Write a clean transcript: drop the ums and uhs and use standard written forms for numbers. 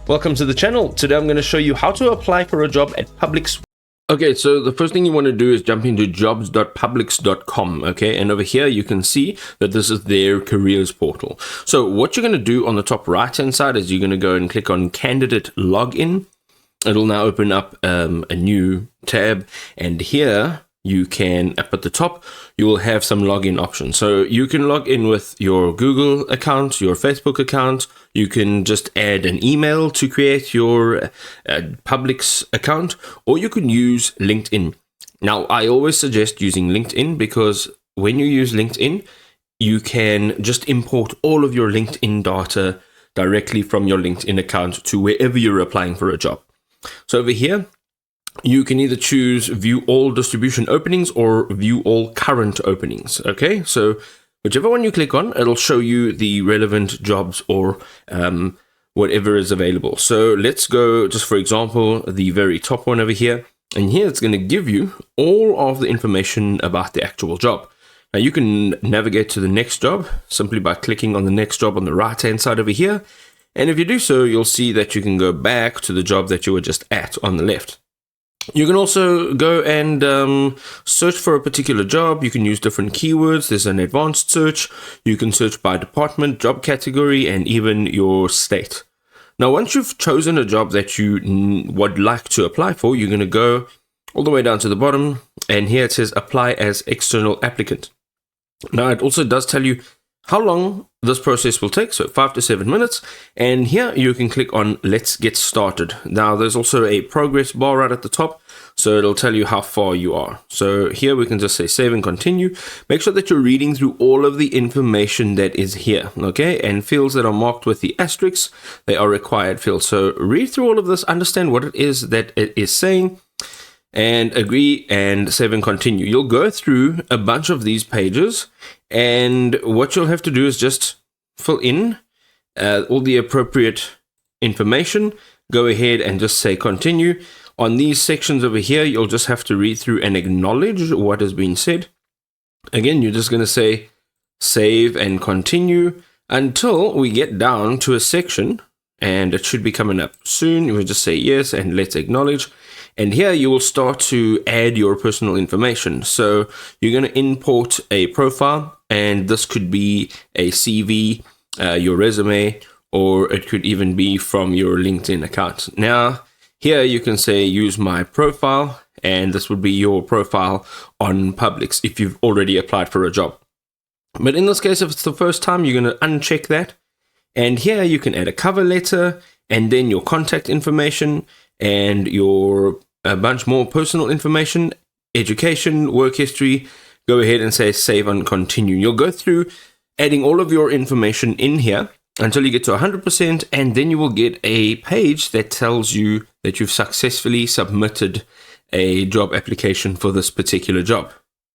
Welcome to the channel. Today I'm going to show you how to apply for a job at Publix. Okay, so the first thing you want to do is jump into jobs.publix.com, okay? And over here you can see that this is their careers portal. So what you're going to do on the top right hand side is you're going to go and click on candidate login. It'll now open up a new tab, and here you can, up at the top, you will have some login options. So you can log in with your Google account, your Facebook account. You can just add an email to create your Publix account, or you can use LinkedIn. Now, I always suggest using LinkedIn because when you use LinkedIn, you can just import all of your LinkedIn data directly from your LinkedIn account to wherever you're applying for a job. So over here, you can either choose view all distribution openings or view all current openings. Okay, so whichever one you click on, it'll show you the relevant jobs or whatever is available. So let's go, just for example, the very top one over here. And here it's going to give you all of the information about the actual job. Now you can navigate to the next job simply by clicking on the next job on the right hand side over here. And if you do so, you'll see that you can go back to the job that you were just at on the left. You can also go and search for a particular job. You can use different keywords. There's an advanced search. You can search by department, job category, and even your state. Now, once you've chosen a job that you would like to apply for, you're going to go all the way down to the bottom, and here it says apply as external applicant. Now, it also does tell you how long this process will take, so 5 to 7 minutes. And here you can click on Let's Get Started. Now there's also a progress bar right at the top, so it'll tell you how far you are. So here we can just say save and continue. Make sure that you're reading through all of the information that is here, okay? And fields that are marked with the asterisks, they are required fields. So read through all of this, understand what it is that it is saying, and agree and save and continue. You'll go through a bunch of these pages, and what you'll have to do is just fill in all the appropriate information. Go ahead and just say continue. On these sections over here, you'll just have to read through and acknowledge what has been said. Again, you're just going to say save and continue until we get down to a section, and it should be coming up soon. You will just say yes and let's acknowledge. And here you will start to add your personal information. So you're going to import a profile, and this could be a CV, your resume, or it could even be from your LinkedIn account. Now, here you can say use my profile, and this would be your profile on Publix if you've already applied for a job. But in this case, if it's the first time, you're going to uncheck that. And here you can add a cover letter, and then your contact information, and a bunch more personal information, education, work history. Go ahead and say save and continue. You'll go through adding all of your information in here until you get to 100%, and then you will get a page that tells you that you've successfully submitted a job application for this particular job.